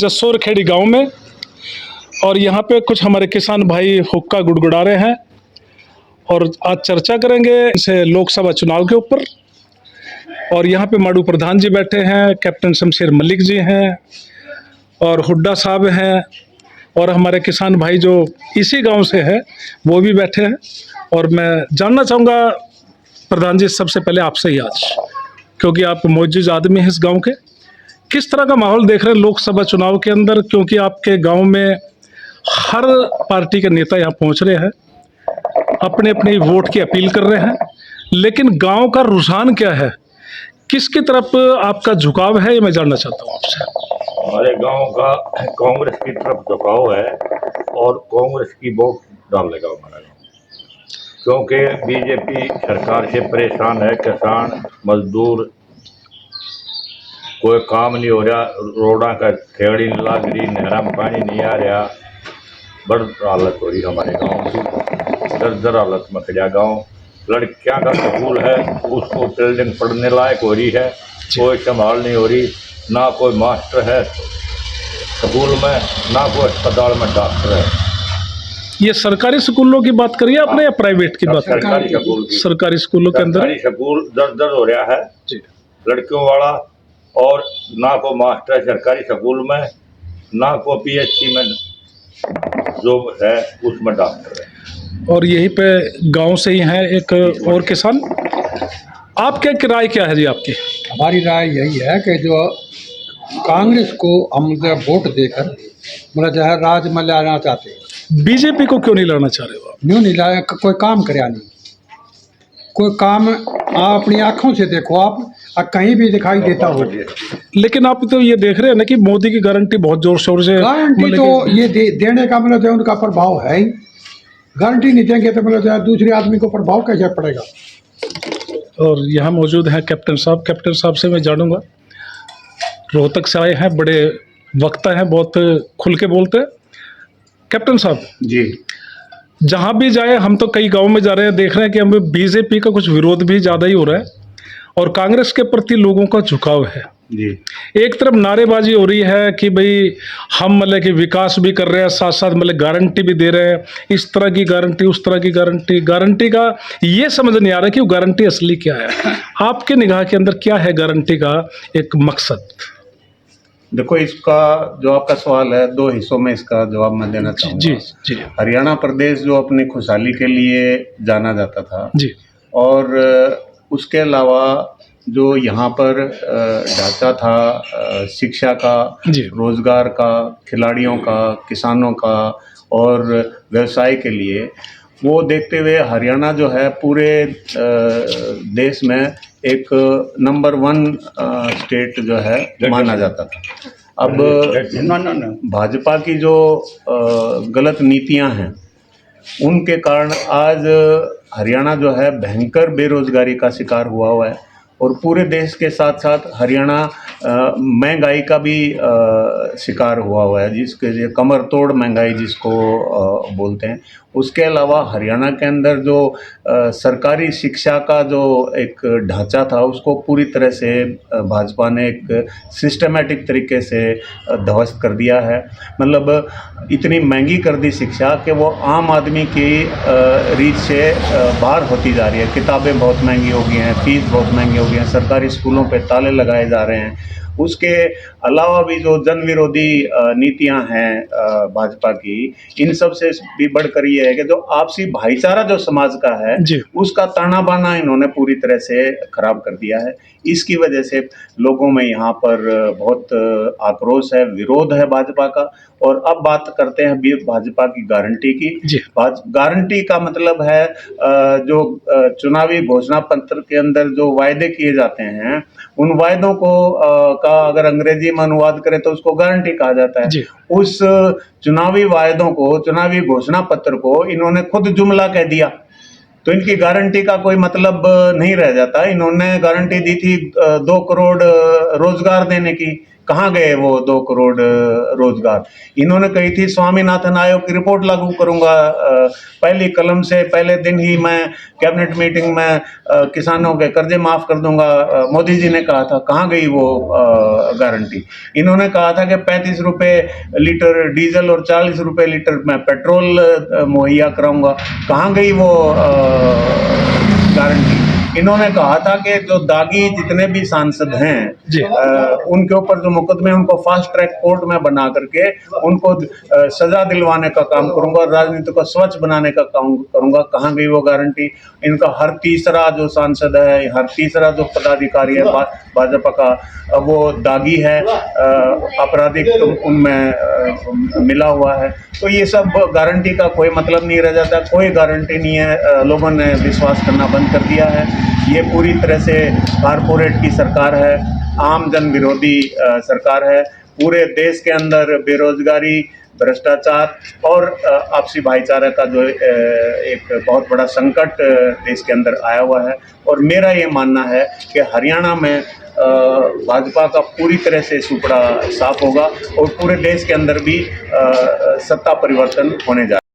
जसोर खेड़ी गांव में, और यहाँ पे कुछ हमारे किसान भाई हुक्का गुड़गुड़ा रहे हैं और आज चर्चा करेंगे इसे लोकसभा चुनाव के ऊपर। और यहाँ पे माडू प्रधान जी बैठे हैं, कैप्टन शमशेर मलिक जी हैं और हुड्डा साहब हैं, और हमारे किसान भाई जो इसी गांव से है वो भी बैठे हैं। और मैं जानना चाहूँगा प्रधान जी, सबसे पहले आपसे ही आज, क्योंकि आप मौजूद आदमी हैं इस गांव के, किस तरह का माहौल देख रहे हैं लोकसभा चुनाव के अंदर? क्योंकि आपके गांव में हर पार्टी के नेता यहाँ पहुँच रहे हैं, अपने अपनी वोट की अपील कर रहे हैं, लेकिन गांव का रुझान क्या है, किसकी तरफ आपका झुकाव है, ये मैं जानना चाहता हूँ आपसे। हमारे गांव का कांग्रेस की तरफ झुकाव है और कांग्रेस की वोट डालेगा हमारा गांव, क्योंकि बीजेपी सरकार से परेशान है। किसान मजदूर, कोई काम नहीं हो रहा, रोडा का खेड़ी नहीं लग रही, नहरा में पानी नहीं आ रहा, बड़ हालत हो रही हमारे गांव की। दर हालत में खड़ा गाँव। लड़कियां का स्कूल है, उसको बिल्डिंग पढ़ने लायक हो रही है, कोई संभाल नहीं हो रही, ना कोई मास्टर है स्कूल में, ना कोई अस्पताल में डॉक्टर है। ये सरकारी स्कूलों की बात करिए आपने या प्राइवेट की बात? सरकारी स्कूल की। सरकारी स्कूलों के अंदर स्कूल दर हो रहा है जी, लड़कियों वाला, और ना को मास्टर है सरकारी स्कूल में, ना को पीएचसी में जो है उसमें डॉक्टर है। और यहीं पे गांव से ही हैं एक और किसान। आपके राय क्या है जी आपकी? हमारी राय यही है कि जो कांग्रेस को हम वोट देकर मतलब जो है राज में लाना चाहते हैं। बीजेपी को क्यों नहीं लाना चाह रहे हो आप? क्यों नहीं लाया? कोई काम कराया नहीं, कोई काम आप अपनी आँखों से देखो, आप कहीं भी दिखाई देता हो। लेकिन आप तो ये देख रहे हैं ना कि मोदी की गारंटी बहुत जोर शोर से, गारंटी तो ये देने का मतलब जो उनका प्रभाव है ही। गारंटी नहीं देंगे तो मतलब जो है दूसरे आदमी को प्रभाव कैसे पड़ेगा। और यहाँ मौजूद हैं कैप्टन साहब। कैप्टन साहब से मैं जानूंगा, रोहतक से आए हैं, बड़े वक्ता हैं, बहुत खुल के बोलते हैं। कैप्टन साहब जी, जहाँ भी जाए, हम तो कई गांव में जा रहे हैं, देख रहे हैं कि हमें बीजेपी का कुछ विरोध भी ज़्यादा ही हो रहा है और कांग्रेस के प्रति लोगों का झुकाव है। जी, एक तरफ नारेबाजी हो रही है कि भाई हम मतलब कि विकास भी कर रहे हैं, साथ साथ मतलब गारंटी भी दे रहे हैं, इस तरह की गारंटी, उस तरह की गारंटी। गारंटी का ये समझ नहीं आ रहा कि वो गारंटी असली क्या है। आपके निगाह के अंदर क्या है गारंटी का एक मकसद? देखो, इसका जो आपका सवाल है, दो हिस्सों में इसका जवाब मैं देना जी चाहूँगा। जी हरियाणा प्रदेश जो अपनी खुशहाली के लिए जाना जाता था, जी, और उसके अलावा जो यहाँ पर ढांचा था शिक्षा का, जी, रोजगार का, खिलाड़ियों का, किसानों का और व्यवसाय के लिए, वो देखते हुए हरियाणा जो है पूरे देश में एक नंबर 1 स्टेट जो है माना जाता था। अब भाजपा की जो गलत नीतियां हैं, उनके कारण आज हरियाणा जो है भयंकर बेरोजगारी का शिकार हुआ है, और पूरे देश के साथ साथ हरियाणा महंगाई का भी शिकार हुआ है, जिसके लिए कमर तोड़ महंगाई जिसको बोलते हैं। उसके अलावा हरियाणा के अंदर जो सरकारी शिक्षा का जो एक ढांचा था, उसको पूरी तरह से भाजपा ने एक सिस्टमेटिक तरीके से ध्वस्त कर दिया है। मतलब इतनी महंगी कर दी शिक्षा कि वो आम आदमी की रीच से बाहर होती जा रही है। किताबें बहुत महंगी हो गई हैं, फीस बहुत महंगी हो गई हैं, सरकारी स्कूलों पे ताले लगाए जा रहे हैं। उसके अलावा भी जो जन विरोधी नीतियां हैं भाजपा की, इन सब से भी बढ़कर ये है कि जो आपसी भाईचारा जो समाज का है, उसका ताना बाना इन्होंने पूरी तरह से खराब कर दिया है। इसकी वजह से लोगों में यहाँ पर बहुत आक्रोश है, विरोध है भाजपा का। और अब बात करते हैं भाजपा की गारंटी की। गारंटी का मतलब है जो चुनावी घोषणा पत्र के अंदर जो वायदे किए जाते हैं, उन वायदों को का अगर अंग्रेजी में अनुवाद करें तो उसको गारंटी कहा जाता है। उस चुनावी वायदों को, चुनावी घोषणा पत्र को इन्होंने खुद जुमला कह दिया, तो इनकी गारंटी का कोई मतलब नहीं रह जाता। इन्होंने गारंटी दी थी 2 करोड़ रोजगार देने की, कहाँ गए वो 2 करोड़ रोजगार। इन्होंने कही थी स्वामीनाथन आयोग की रिपोर्ट लागू करूंगा, पहली कलम से पहले दिन ही मैं कैबिनेट मीटिंग में किसानों के कर्जे माफ कर दूंगा, मोदी जी ने कहा था। कहाँ गई वो गारंटी। इन्होंने कहा था कि 35 रुपए लीटर डीजल और 40 रुपए लीटर मैं पेट्रोल मुहैया कराऊंगा। कहाँ गई वो गारंटी। इन्होंने कहा था कि जो दागी जितने भी सांसद हैं जी। उनके ऊपर जो मुकदमे उनको फास्ट ट्रैक कोर्ट में बना करके उनको सजा दिलवाने का काम करूंगा, राजनीति को स्वच्छ बनाने का काम करूंगा। कहाँ गई वो गारंटी। इनका हर तीसरा जो सांसद है, हर तीसरा जो पदाधिकारी है भाजपा का, वो दागी है, आपराधिक उनमें मिला हुआ है। तो ये सब गारंटी का कोई मतलब नहीं रह जाता, कोई गारंटी नहीं है। लोगों ने विश्वास करना बंद कर दिया है। ये पूरी तरह से कारपोरेट की सरकार है, आम जन विरोधी सरकार है। पूरे देश के अंदर बेरोजगारी, भ्रष्टाचार और आपसी भाईचारे का जो एक बहुत बड़ा संकट देश के अंदर आया हुआ है। और मेरा ये मानना है कि हरियाणा में भाजपा का पूरी तरह से सुपड़ा साफ होगा और पूरे देश के अंदर भी सत्ता परिवर्तन होने जा रहा है।